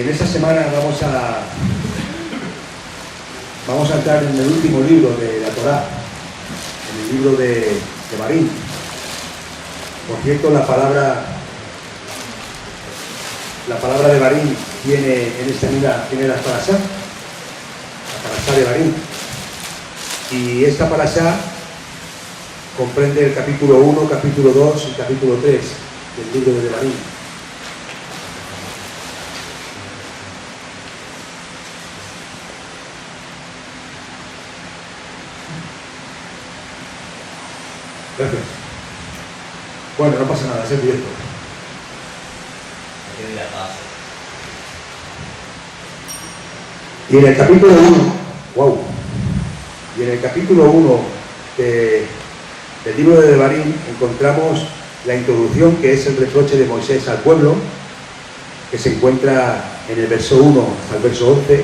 en esta semana vamos a entrar en el último libro de la Torá, en el libro de Devarim. Por cierto, la palabra Devarim tiene en esta vida, tiene la parashá Devarim. Y esta parashá comprende el capítulo 1, capítulo 2 y capítulo 3 del libro de Devarim. Gracias. Bueno, no pasa nada, es el directo. Y en el capítulo 1, wow, y en el capítulo 1 del libro de Devarim encontramos la introducción, que es el reproche de Moisés al pueblo, que se encuentra en el verso 1 hasta el verso 11.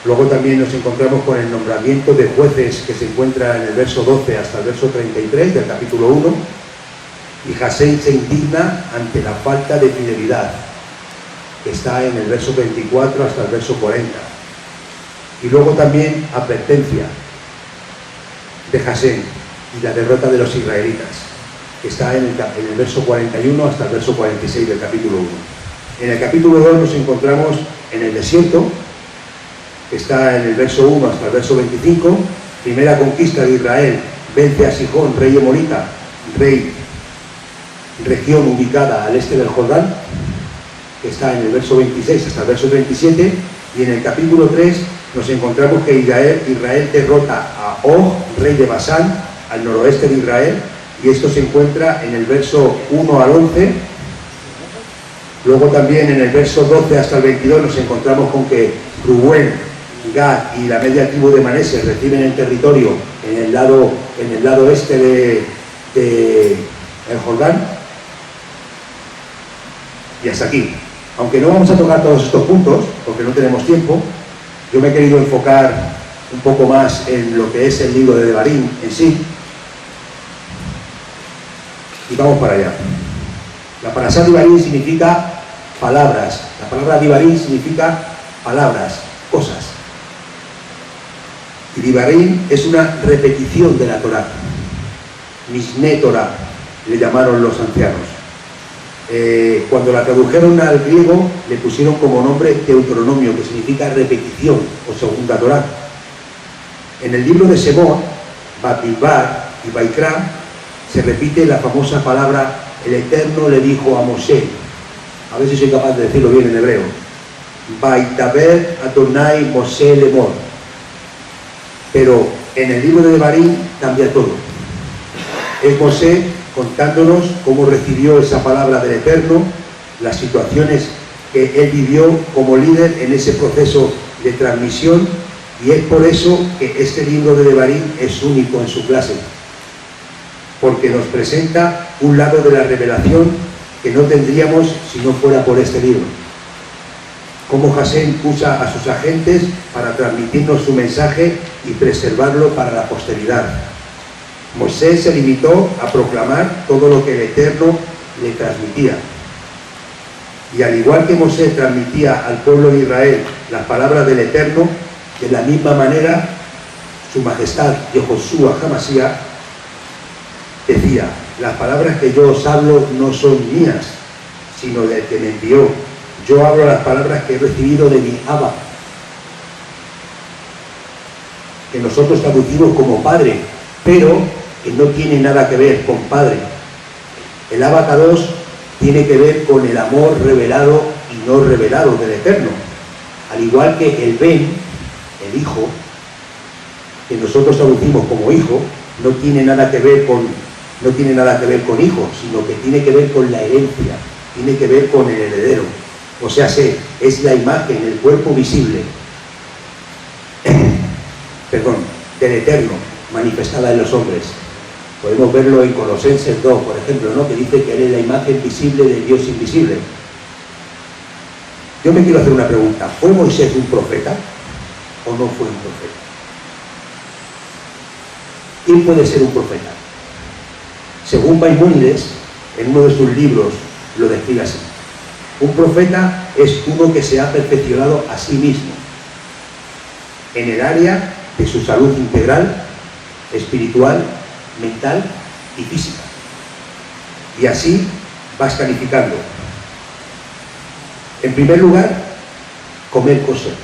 Luego también nos encontramos con el nombramiento de jueces, que se encuentra en el verso 12 hasta el verso 33 del capítulo 1. Y Jasén se indigna ante la falta de fidelidad, que está en el verso 24 hasta el verso 40. Y luego también advertencia de Jasén y la derrota de los israelitas, que está en el verso 41 hasta el verso 46 del capítulo 1. En el capítulo 2 nos encontramos en el desierto, que está en el verso 1 hasta el verso 25, primera conquista de Israel, vence a Sihón, rey emorita, región ubicada al este del Jordán, que está en el verso 26 hasta el verso 37, y en el capítulo 3 nos encontramos que Israel derrota a Og, rey de Basán, al noroeste de Israel, y esto se encuentra en el verso 1 al 11. Luego también en el verso 12 hasta el 22 nos encontramos con que Rubén, Gad y la media tribu de Manasés reciben el territorio en el lado este de el Jordán. Y hasta aquí. Aunque no vamos a tocar todos estos puntos, porque no tenemos tiempo, yo me he querido enfocar un poco más en lo que es el libro de Devarim en sí. Y vamos para allá. La parashá Devarim significa palabras. La palabra Devarim significa palabras, cosas. Y Devarim es una repetición de la Torá. Misné Torá, le llamaron los ancianos. Cuando la tradujeron al griego, le pusieron como nombre Deuteronomio, que significa repetición o segunda Torá. En el libro de Shemot, Bamidbar y Vaikra, se repite la famosa palabra: el Eterno le dijo a Moshe. A ver si soy capaz de decirlo bien en hebreo. Vaitaber Adonai Moshe Lemor. Pero en el libro de Devarim cambia todo. Es Moshe contándonos cómo recibió esa palabra del Eterno, las situaciones que él vivió como líder en ese proceso de transmisión, y es por eso que este libro de Devarim es único en su clase, porque nos presenta un lado de la revelación que no tendríamos si no fuera por este libro. Cómo Jasén usa a sus agentes para transmitirnos su mensaje y preservarlo para la posteridad. Moisés se limitó a proclamar todo lo que el Eterno le transmitía. Y al igual que Moisés transmitía al pueblo de Israel las palabras del Eterno, de la misma manera, su majestad Yehoshua HaMashiach decía: las palabras que yo os hablo no son mías, sino del que me envió. Yo hablo las palabras que he recibido de mi Abba, que nosotros traducimos como Padre, pero que no tiene nada que ver con Padre. El Abba Kadosh tiene que ver con el amor revelado y no revelado del Eterno. Al igual que el Ben, el Hijo, que nosotros traducimos como Hijo, no tiene nada que ver con hijo, sino que tiene que ver con la herencia, tiene que ver con el heredero. O sea, es la imagen, el cuerpo visible, del Eterno, manifestada en los hombres. Podemos verlo en Colosenses 2, por ejemplo, ¿no?, que dice que él es la imagen visible del Dios invisible. Yo me quiero hacer una pregunta: ¿fue Moisés un profeta o no fue un profeta? ¿Quién puede ser un profeta? Según Maimónides, en uno de sus libros lo describe así: Un profeta es uno que se ha perfeccionado a sí mismo en el área de su salud integral, espiritual, mental y física. Y así vas calificando. En primer lugar, comer kosher.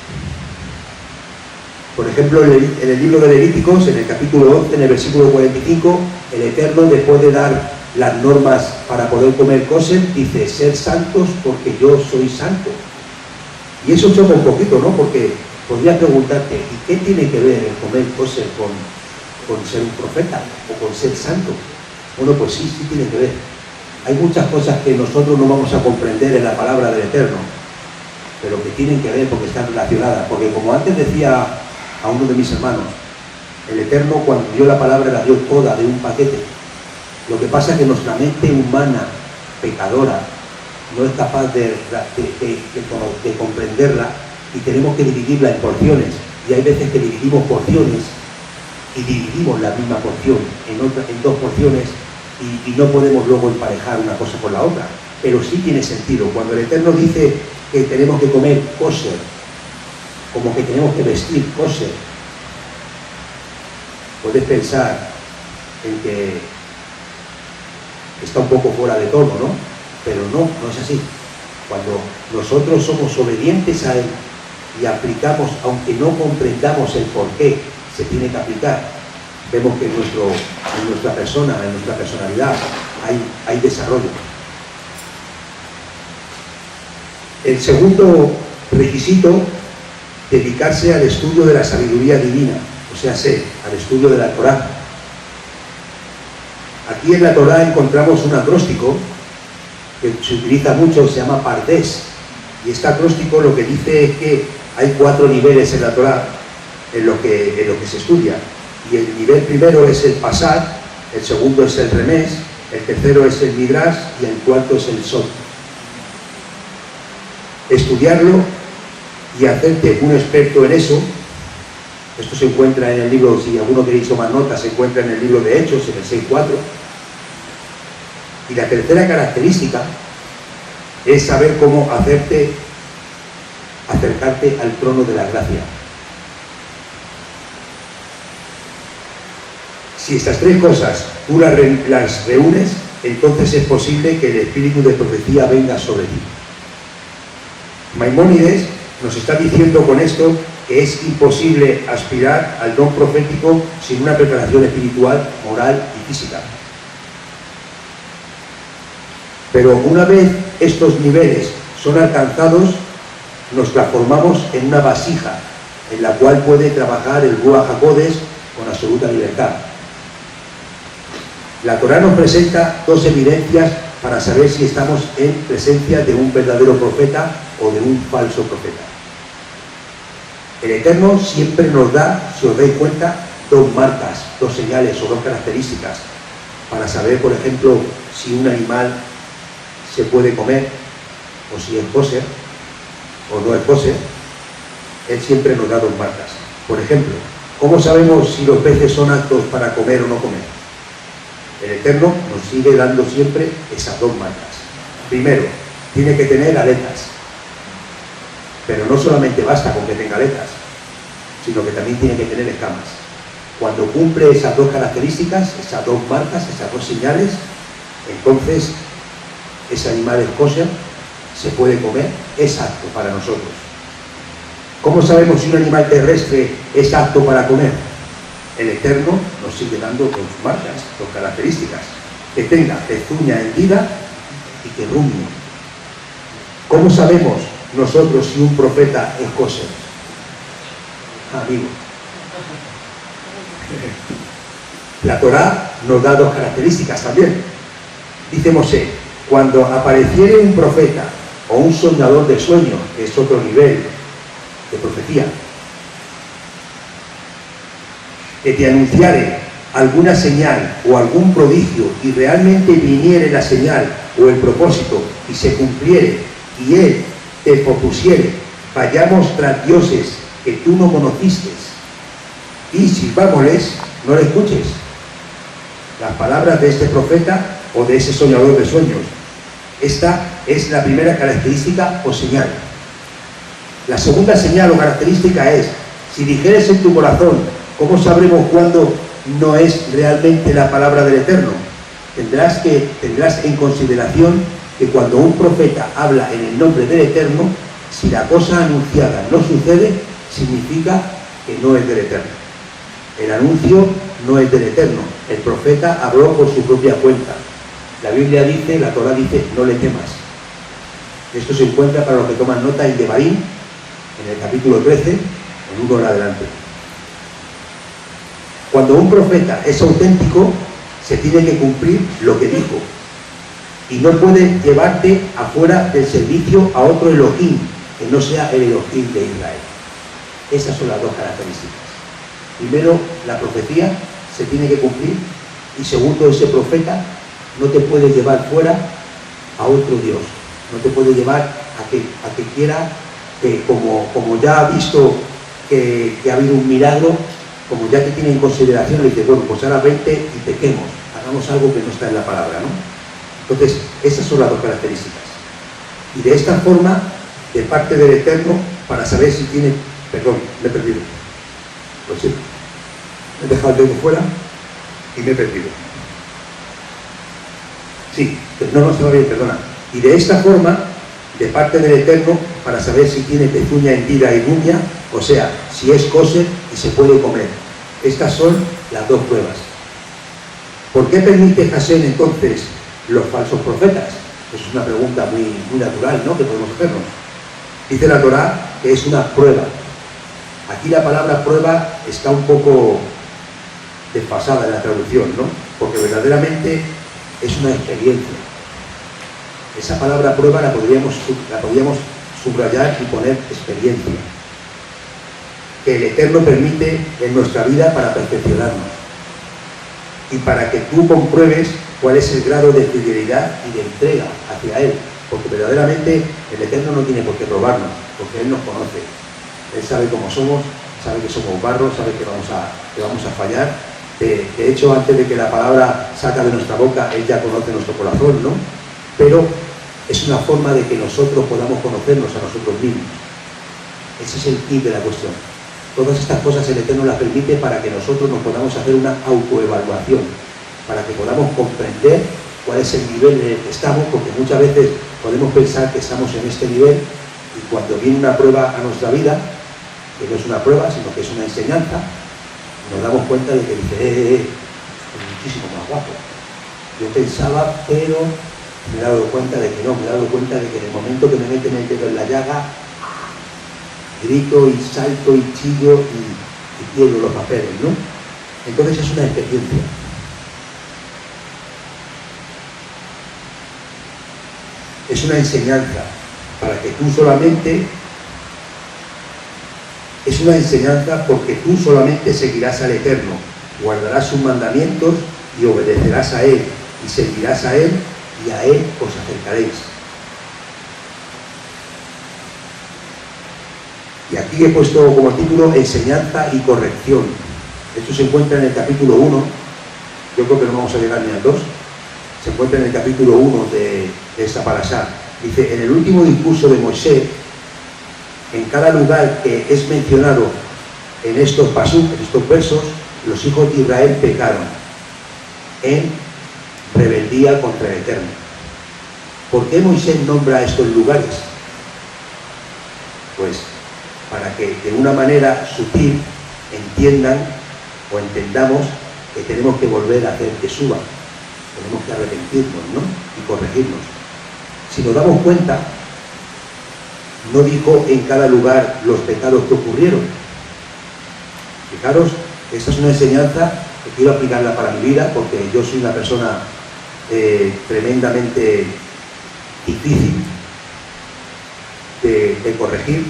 Por ejemplo, en el libro de Levíticos, en el capítulo 11, en el versículo 45, el Eterno, después de dar las normas para poder comer kosher, dice: ser santos porque yo soy santo. Y eso choca un poquito, ¿no? Porque podrías preguntarte, ¿y qué tiene que ver el comer kosher con ser un profeta o con ser santo? Bueno, pues sí tiene que ver. Hay muchas cosas que nosotros no vamos a comprender en la palabra del Eterno, pero que tienen que ver porque están relacionadas. Porque como antes decía a uno de mis hermanos, el Eterno, cuando dio la palabra, la dio toda de un paquete. Lo que pasa es que nuestra mente humana, pecadora, no es capaz de comprenderla, y tenemos que dividirla en porciones. Y hay veces que dividimos porciones y dividimos la misma porción en dos porciones y no podemos luego emparejar una cosa con la otra. Pero sí tiene sentido. Cuando el Eterno dice que tenemos que comer kosher, como que tenemos que vestir kosher, puedes pensar en que está un poco fuera de tono, ¿no? Pero no es así. Cuando nosotros somos obedientes a Él y aplicamos, aunque no comprendamos el por qué se tiene que aplicar, vemos que en nuestra persona, en nuestra personalidad, hay desarrollo. El segundo requisito, dedicarse al estudio de la sabiduría divina, o sea, al estudio de la Torá. Aquí en la Torá encontramos un acróstico que se utiliza mucho, se llama Pardés, y este acróstico lo que dice es que hay 4 niveles en la Torá en lo que se estudia, y el nivel primero es el Pasar, el segundo es el Remés, el tercero es el Midrash y el cuarto es el Sod. Estudiarlo y hacerte un experto en eso. Esto se encuentra en el libro, si alguno queréis tomar nota, se encuentra en el libro de Hechos, en el 6.4. Y la tercera característica es saber cómo acercarte al trono de la gracia. Si estas 3 cosas tú las reúnes, entonces es posible que el espíritu de profecía venga sobre ti. Maimónides nos está diciendo con esto que es imposible aspirar al don profético sin una preparación espiritual, moral y física. Pero una vez estos niveles son alcanzados, nos transformamos en una vasija en la cual puede trabajar el Ruach HaKodesh con absoluta libertad. La Torá nos presenta 2 evidencias para saber si estamos en presencia de un verdadero profeta o de un falso profeta. El Eterno siempre nos da, si os dais cuenta, 2 marcas, 2 señales o 2 características para saber, por ejemplo, si un animal se puede comer o si es kosher o no es kosher. Él siempre nos da 2 marcas. Por ejemplo, ¿cómo sabemos si los peces son aptos para comer o no comer? El Eterno nos sigue dando siempre esas 2 marcas. Primero, tiene que tener aletas. Pero no solamente basta con que tenga aletas, sino que también tiene que tener escamas. Cuando cumple esas 2 características, esas 2 marcas, esas 2 señales, entonces ese animal es kosher, se puede comer, es apto para nosotros. ¿Cómo sabemos si un animal terrestre es apto para comer? El Eterno nos sigue dando 2 marcas, 2 características: que tenga pezuña hendida y que rumie. ¿Cómo sabemos nosotros si un profeta es kosher? Amigo, la Torá nos da 2 características también. Dice Mosé: cuando apareciere un profeta o un soñador de sueños, que es otro nivel de profecía, que te anunciare alguna señal o algún prodigio y realmente viniere la señal o el propósito y se cumpliere, y él te propusiere: vayamos tras dioses que tú no conociste y sirvámosles, no le escuches. Las palabras de este profeta o de ese soñador de sueños. Esta es la primera característica o señal. La segunda señal o característica es: si dijeres en tu corazón, ¿cómo sabremos cuándo no es realmente la palabra del Eterno? Tendrás en consideración que cuando un profeta habla en el nombre del Eterno, si la cosa anunciada no sucede, significa que no es del Eterno. El anuncio no es del Eterno. El profeta habló por su propia cuenta. La Biblia dice, la Torá dice, no le temas. Esto se encuentra, para los que toman nota, en Devarim, en el capítulo 13, en 1 en adelante. Cuando un profeta es auténtico, se tiene que cumplir lo que dijo. Y no puede llevarte afuera del servicio a otro Elohim, que no sea el Elohim de Israel. Esas son las dos características. Primero, la profecía se tiene que cumplir, y segundo, ese profeta no te puede llevar fuera a otro Dios. No te puede llevar a que quiera, que como ya ha visto que ha habido un milagro, como ya te tiene en consideración, le dice, bueno, pues ahora vente y pequemos, hagamos algo que no está en la palabra, ¿no? Entonces, esas son las dos características. Y de esta forma, de parte del Eterno, para saber si tiene... Perdón, me he perdido. Pues sí, me he dejado el dedo fuera y me he perdido. Sí, no se va bien, perdona. Y de esta forma, de parte del Eterno, para saber si tiene pezuña, hendida y rumia, o sea, si es kosher y se puede comer. Estas son las dos pruebas. ¿Por qué permite Hashem entonces los falsos profetas? Es una pregunta muy natural, ¿no?, que podemos hacernos. Dice la Torá que es una prueba. Aquí la palabra prueba está un poco desfasada en la traducción, ¿no?, porque verdaderamente es una experiencia. Esa palabra prueba la podríamos subrayar y poner experiencia, que el Eterno permite en nuestra vida para perfeccionarnos y para que tú compruebes cuál es el grado de fidelidad y de entrega hacia Él, porque verdaderamente el Eterno no tiene por qué probarnos, porque Él nos conoce. Él sabe cómo somos, sabe que somos barro, sabe que vamos a fallar. De hecho, antes de que la palabra salga de nuestra boca, Él ya conoce nuestro corazón, ¿no? Pero es una forma de que nosotros podamos conocernos a nosotros mismos. Ese es el kit de la cuestión. Todas estas cosas el Eterno las permite para que nosotros nos podamos hacer una autoevaluación, para que podamos comprender cuál es el nivel en el que estamos, porque muchas veces podemos pensar que estamos en este nivel y cuando viene una prueba a nuestra vida, que no es una prueba, sino que es una enseñanza, nos damos cuenta de que dice, es muchísimo más guapo. Yo pensaba, pero me he dado cuenta de que no, me he dado cuenta de que en el momento que me meten el dedo en la llaga, grito y salto y chillo y quiebro los papeles, ¿no? Entonces es una experiencia. Es una enseñanza para que tú solamente... Es una enseñanza porque tú solamente seguirás al Eterno, guardarás sus mandamientos y obedecerás a Él, y servirás a Él, y a Él os acercaréis. Y aquí he puesto como título enseñanza y corrección. Esto se encuentra en el capítulo 1, yo creo que no vamos a llegar ni al 2, se encuentra en el capítulo 1 de esta parashá. Dice, en el último discurso de Moisés, en cada lugar que es mencionado en estos pasuk, en estos versos, los hijos de Israel pecaron en rebeldía contra el Eterno. ¿Por qué Moisés nombra estos lugares? Pues para que de una manera sutil entiendan o entendamos que tenemos que volver a hacer teshuva, tenemos que arrepentirnos, ¿no?, y corregirnos. Si nos damos cuenta, no dijo en cada lugar los pecados que ocurrieron. Fijaros, esta es una enseñanza que quiero aplicarla para mi vida, porque yo soy una persona tremendamente difícil de corregir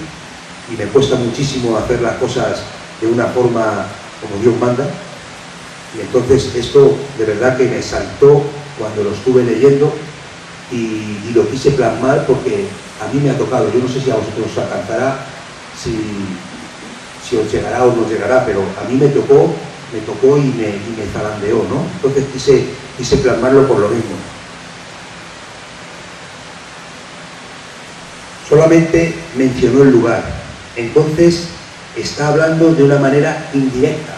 y me cuesta muchísimo hacer las cosas de una forma como Dios manda. Y entonces esto de verdad que me saltó cuando lo estuve leyendo y lo quise plasmar porque a mí me ha tocado. Yo no sé si a vosotros os alcanzará, si os llegará o no os llegará, pero a mí me tocó y me zarandeó, ¿no? Entonces quise plasmarlo por lo mismo. solamente mencionó el lugar. Entonces está hablando de una manera indirecta,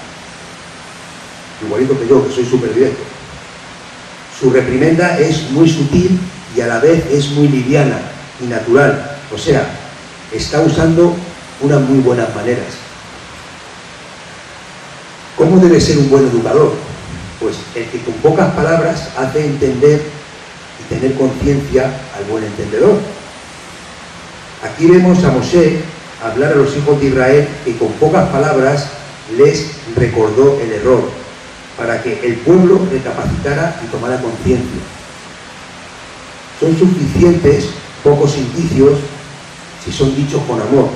igualito que yo, que soy súper directo. Su reprimenda es muy sutil y a la vez es muy liviana y natural, o sea, está usando unas muy buenas maneras. ¿Cómo debe ser un buen educador? Pues el que con pocas palabras hace entender y tener conciencia al buen entendedor. Aquí vemos a Moshe hablar a los hijos de Israel que con pocas palabras les recordó el error, para que el pueblo recapacitara y tomara conciencia. Son suficientes pocos indicios si son dichos con amor.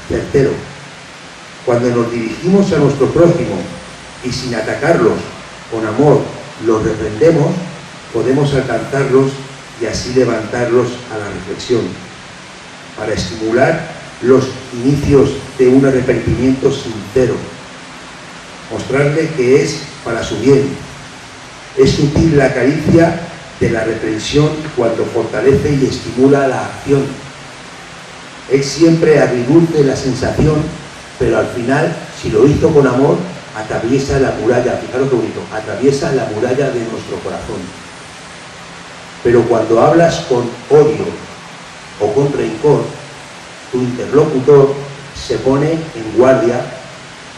Tercero, cuando nos dirigimos a nuestro prójimo y sin atacarlos, con amor los reprendemos, podemos alcanzarlos y así levantarlos a la reflexión, para estimular los inicios de un arrepentimiento sincero, mostrarle que es para su bien. Es sutil la caricia de la reprensión cuando fortalece y estimula la acción. Es siempre agridulce la sensación, pero al final, si lo hizo con amor, atraviesa la muralla, fijaros qué bonito, atraviesa la muralla de nuestro corazón. Pero cuando hablas con odio o con rencor, tu interlocutor se pone en guardia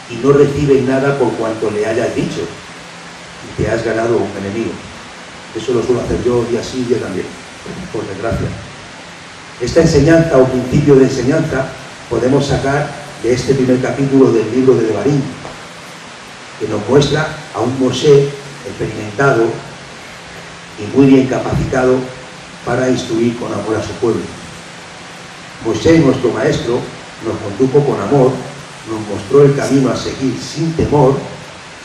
y no recibe nada por cuanto le hayas dicho y te has ganado un enemigo. Eso lo suelo hacer yo día sí, día también, por desgracia. Esta enseñanza o principio de enseñanza podemos sacar de este primer capítulo del libro de Devarim, que nos muestra a un Moshe experimentado y muy bien capacitado para instruir con amor a su pueblo. Moshe, nuestro maestro, nos condujo con amor, nos mostró el camino a seguir sin temor.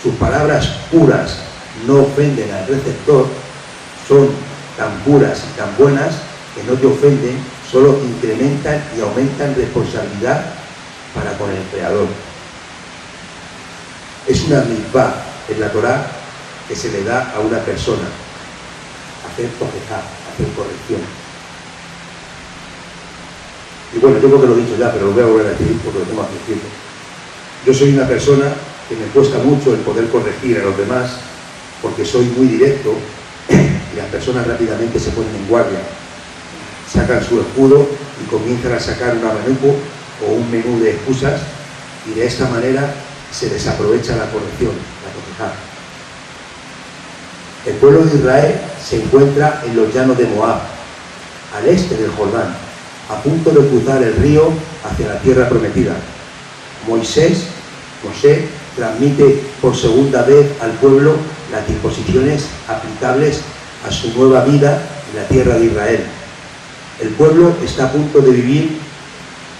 Sus palabras puras no ofenden al receptor, son tan puras y tan buenas que no te ofenden, solo incrementan y aumentan responsabilidad para con el Creador. Es una mitzvah en la Torá que se le da a una persona, hacer tojejá, hacer corrección. Y bueno, yo creo que lo he dicho ya, pero lo voy a volver a decir porque lo tengo aquí escrito. Yo soy una persona que me cuesta mucho el poder corregir a los demás porque soy muy directo y las personas rápidamente se ponen en guardia, sacan su escudo y comienzan a sacar un abanico o un menú de excusas y de esta manera se desaprovecha la corrección, la tojejá. El pueblo de Israel se encuentra en los llanos de Moab, al este del Jordán, a punto de cruzar el río hacia la tierra prometida. Moshe transmite por segunda vez al pueblo las disposiciones aplicables a su nueva vida en la tierra de Israel. El pueblo está a punto de vivir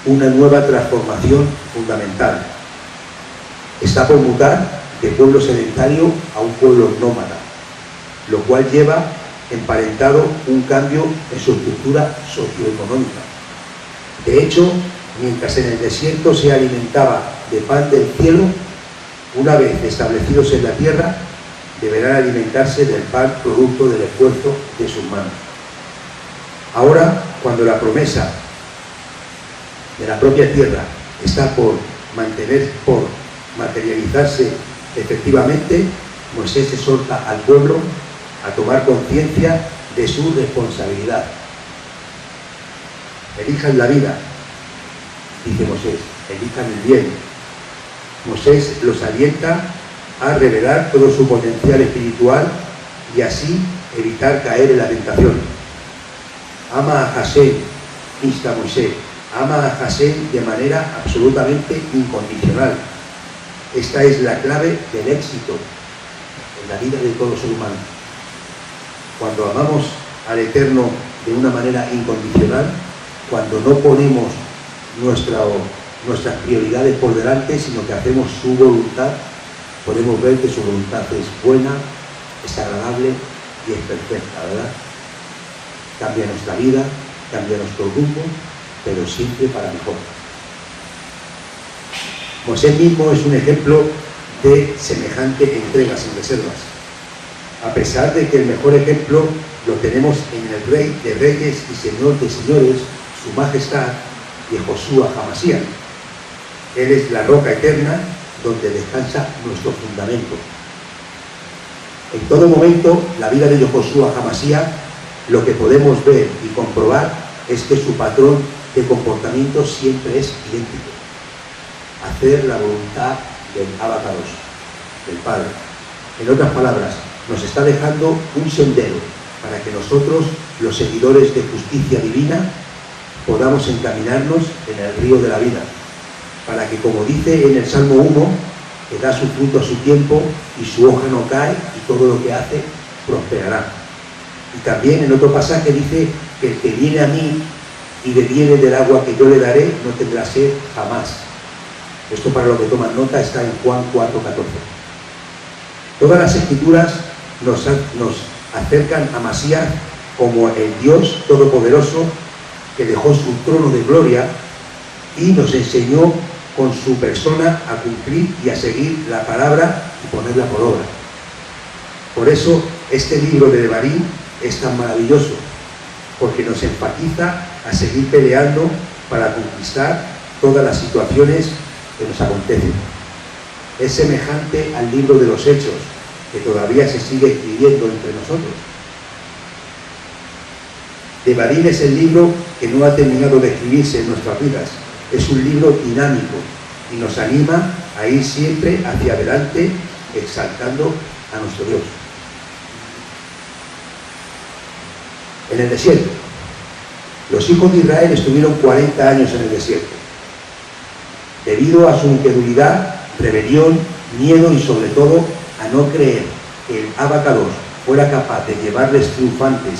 una nueva transformación fundamental. Está por mutar de pueblo sedentario a un pueblo nómada, lo cual lleva emparentado un cambio en su estructura socioeconómica. De hecho, mientras en el desierto se alimentaba de pan del cielo, una vez establecidos en la tierra, deberán alimentarse del pan producto del esfuerzo de sus manos. Ahora, cuando la promesa de la propia tierra está por materializarse efectivamente, Moisés exhorta al pueblo a tomar conciencia de su responsabilidad. Elijan la vida, dice Moisés, elijan el bien. Moisés los alienta a revelar todo su potencial espiritual y así evitar caer en la tentación. Ama a Hashem, insta Moisés, ama a Hashem de manera absolutamente incondicional. Esta es la clave del éxito en la vida de todo ser humano. Cuando amamos al Eterno de una manera incondicional, cuando no ponemos nuestras prioridades por delante, sino que hacemos su voluntad, podemos ver que su voluntad es buena, es agradable y es perfecta, ¿verdad? Cambia nuestra vida, cambia nuestro rumbo, pero siempre para mejor. Moisés mismo es un ejemplo de semejante entrega sin reservas. A pesar de que el mejor ejemplo lo tenemos en el Rey de Reyes y Señor de Señores, su majestad, Yehoshua Hamashiach. Él es la roca eterna donde descansa nuestro fundamento. En todo momento, la vida de Yehoshua Hamashiach, lo que podemos ver y comprobar es que su patrón de comportamiento siempre es idéntico: hacer la voluntad del Abacados, del Padre. En otras palabras, nos está dejando un sendero para que nosotros, los seguidores de justicia divina, podamos encaminarnos en el río de la vida, para que, como dice en el Salmo 1, que da su fruto a su tiempo y su hoja no cae y todo lo que hace prosperará. Y también en otro pasaje dice que el que viene a mí y bebiere del agua que yo le daré no tendrá sed jamás. Esto, para lo que toman nota, está en Juan 4:14. Todas las escrituras nos acercan a Masías como el Dios Todopoderoso que dejó su trono de gloria y nos enseñó con su persona a cumplir y a seguir la palabra y ponerla por obra. Por eso este libro de Devarim es tan maravilloso, porque nos enfatiza a seguir peleando para conquistar todas las situaciones que nos acontecen. Es semejante al libro de los Hechos, que todavía se sigue escribiendo entre nosotros. Devarim es el libro que no ha terminado de escribirse en nuestras vidas. Es un libro dinámico y nos anima a ir siempre hacia adelante, exaltando a nuestro Dios. En el desierto. Los hijos de Israel estuvieron 40 años en el desierto. Debido a su incredulidad, rebelión, miedo y sobre todo a no creer que el Abacados fuera capaz de llevarles triunfantes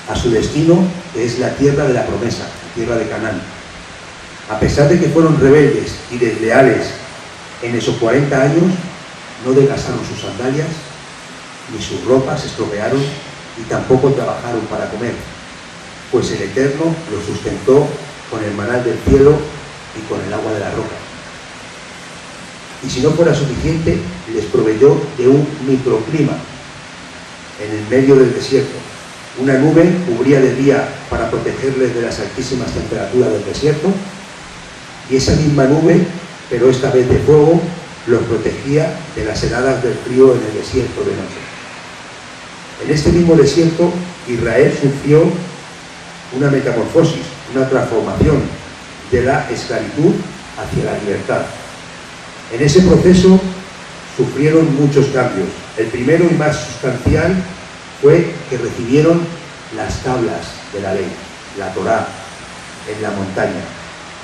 a su destino, que es la tierra de la promesa, la tierra de Canaán. A pesar de que fueron rebeldes y desleales en esos 40 años, no desgastaron sus sandalias, ni sus ropas se estropearon, y tampoco trabajaron para comer, pues el Eterno los sustentó con el maná del cielo y con el agua de la roca. Y si no fuera suficiente, les proveyó de un microclima en el medio del desierto. Una nube cubría de día para protegerles de las altísimas temperaturas del desierto, y esa misma nube, pero esta vez de fuego, los protegía de las heladas del frío en el desierto de noche. En este mismo desierto, Israel sufrió una metamorfosis, una transformación de la esclavitud hacia la libertad. En ese proceso sufrieron muchos cambios. El primero y más sustancial fue que recibieron las tablas de la ley, la Torá, en la montaña,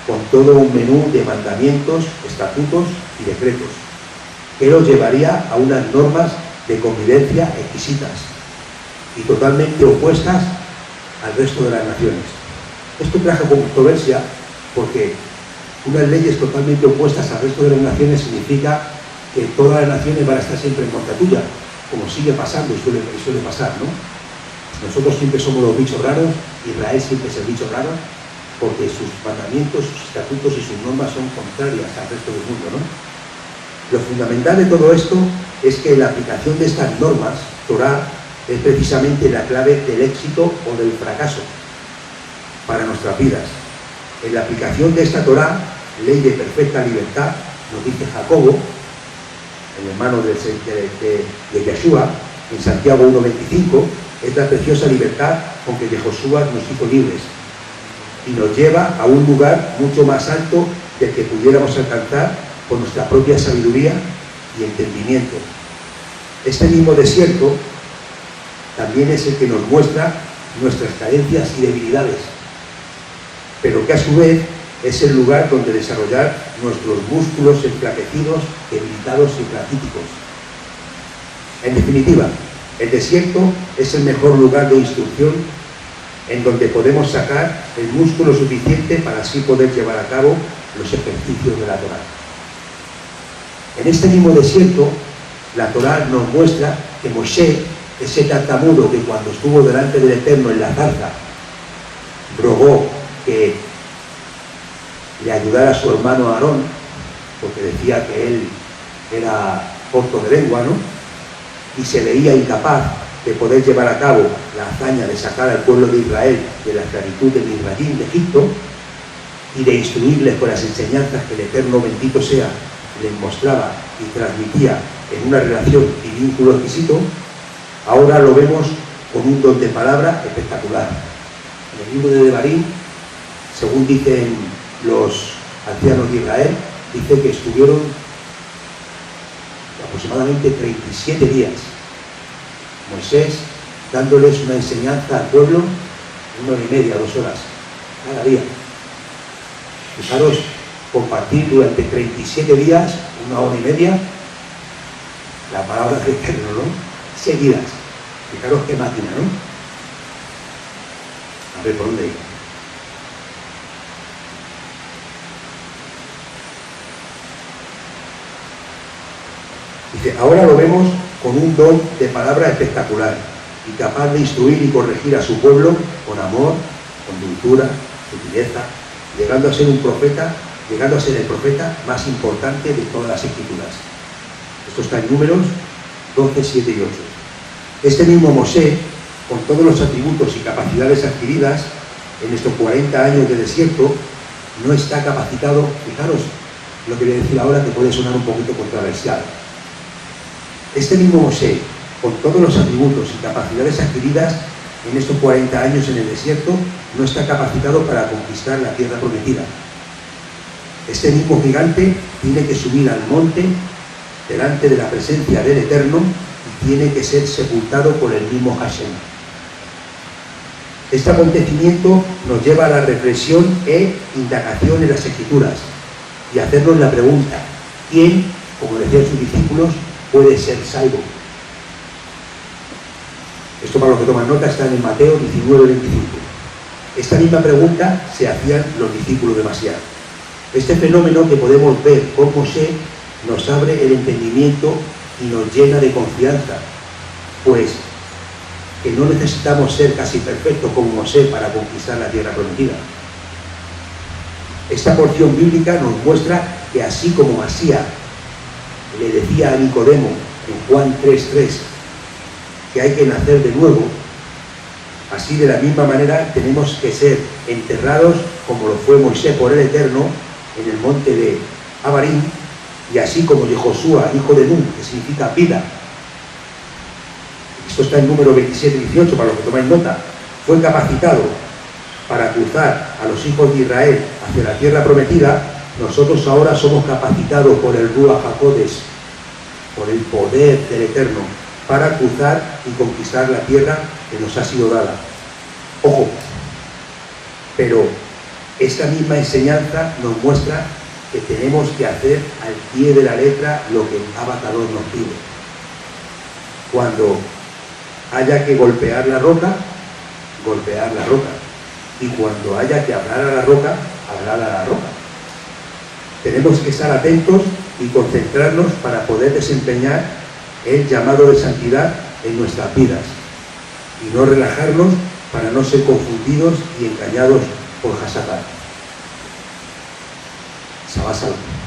con todo un menú de mandamientos, estatutos y decretos, que los llevaría a unas normas de convivencia exquisitas y totalmente opuestas al resto de las naciones. Esto trajo controversia porque unas leyes totalmente opuestas al resto de las naciones significa que todas las naciones van a estar siempre en contra tuya, como sigue pasando y suele pasar, ¿no? Nosotros siempre somos los bichos raros, Israel siempre es el bicho raro, porque sus mandamientos, sus estatutos y sus normas son contrarias al resto del mundo, ¿no? Lo fundamental de todo esto es que la aplicación de estas normas, Torá, es precisamente la clave del éxito o del fracaso para nuestras vidas. En la aplicación de esta Torá, ley de perfecta libertad, nos dice Jacobo, el hermano de Yeshua, en Santiago 1:25, es la preciosa libertad con que Yehoshua nos hizo libres y nos lleva a un lugar mucho más alto del que pudiéramos alcanzar con nuestra propia sabiduría y entendimiento. Este mismo desierto también es el que nos muestra nuestras carencias y debilidades, pero que a su vez es el lugar donde desarrollar nuestros músculos enflaquecidos, debilitados y raquíticos. En definitiva, el desierto es el mejor lugar de instrucción en donde podemos sacar el músculo suficiente para así poder llevar a cabo los ejercicios de la Torá. En este mismo desierto, la Torá nos muestra que Moshe, ese tartamudo que cuando estuvo delante del Eterno en la zarza, rogó que le ayudara a su hermano Aarón, porque decía que él era corto de lengua, ¿no? Y se veía incapaz de poder llevar a cabo la hazaña de sacar al pueblo de Israel de la esclavitud de Misraim, de Egipto. y de instruirles con las enseñanzas que el Eterno bendito sea les mostraba y transmitía en una relación y vínculo exquisito, ahora lo vemos con un don de palabra espectacular. En el libro de Devarim, según dicen los ancianos de Israel, dice que estuvieron aproximadamente 37 días Moisés dándoles una enseñanza al pueblo, 1 hora y media, 2 horas, cada día. Fijaros, compartir durante 37 días, 1 hora y media, la palabra del Eterno, ¿no? Seguidas. Fijaros qué máquina, ¿no? A ver, ¿por dónde ir? Dice, ahora lo vemos con un don de palabra espectacular y capaz de instruir y corregir a su pueblo con amor, con dulzura, sutileza, llegando a ser un profeta, llegando a ser el profeta más importante de todas las escrituras. Esto está en Números 12, 7 y 8. Este mismo Mosé, con todos los atributos y capacidades adquiridas en estos 40 años de desierto, no está capacitado. Fijaros lo que voy a decir ahora, que puede sonar un poquito controversial. Este mismo Mosé, con todos los atributos y capacidades adquiridas en estos 40 años en el desierto, no está capacitado para conquistar la tierra prometida. Este mismo gigante tiene que subir al monte delante de la presencia del Eterno y tiene que ser sepultado por el mismo Hashem. Este acontecimiento nos lleva a la reflexión e indagación en las Escrituras y hacernos la pregunta: ¿quién, como decían sus discípulos, puede ser salvo? Esto, para los que toman nota, está en Mateo 19, 25. Esta misma pregunta se hacían los discípulos de Masías. Este fenómeno que podemos ver con Mosé nos abre el entendimiento y nos llena de confianza, pues que no necesitamos ser casi perfectos como Mosé para conquistar la tierra prometida. Esta porción bíblica nos muestra que así como Masías le decía a Nicodemo en Juan 3:3 que hay que nacer de nuevo, así de la misma manera tenemos que ser enterrados como lo fue Moisés por el Eterno en el monte de Abarim, y así como Yehoshua, hijo de Nun, que significa vida. Esto está en Número 27 y 18, para los que tomáis nota. Fue capacitado para cruzar a los hijos de Israel hacia la tierra prometida. Nosotros ahora somos capacitados por el Ruach HaKodesh, por el poder del Eterno, para cruzar y conquistar la tierra que nos ha sido dada. Ojo, pero esta misma enseñanza nos muestra que tenemos que hacer al pie de la letra lo que Abacados nos pide. Cuando haya que golpear la roca, golpear la roca. Y cuando haya que hablar a la roca, hablar a la roca. Tenemos que estar atentos y concentrarnos para poder desempeñar el llamado de santidad en nuestras vidas y no relajarnos para no ser confundidos y engañados por Hasatán. Shabbat Shalom.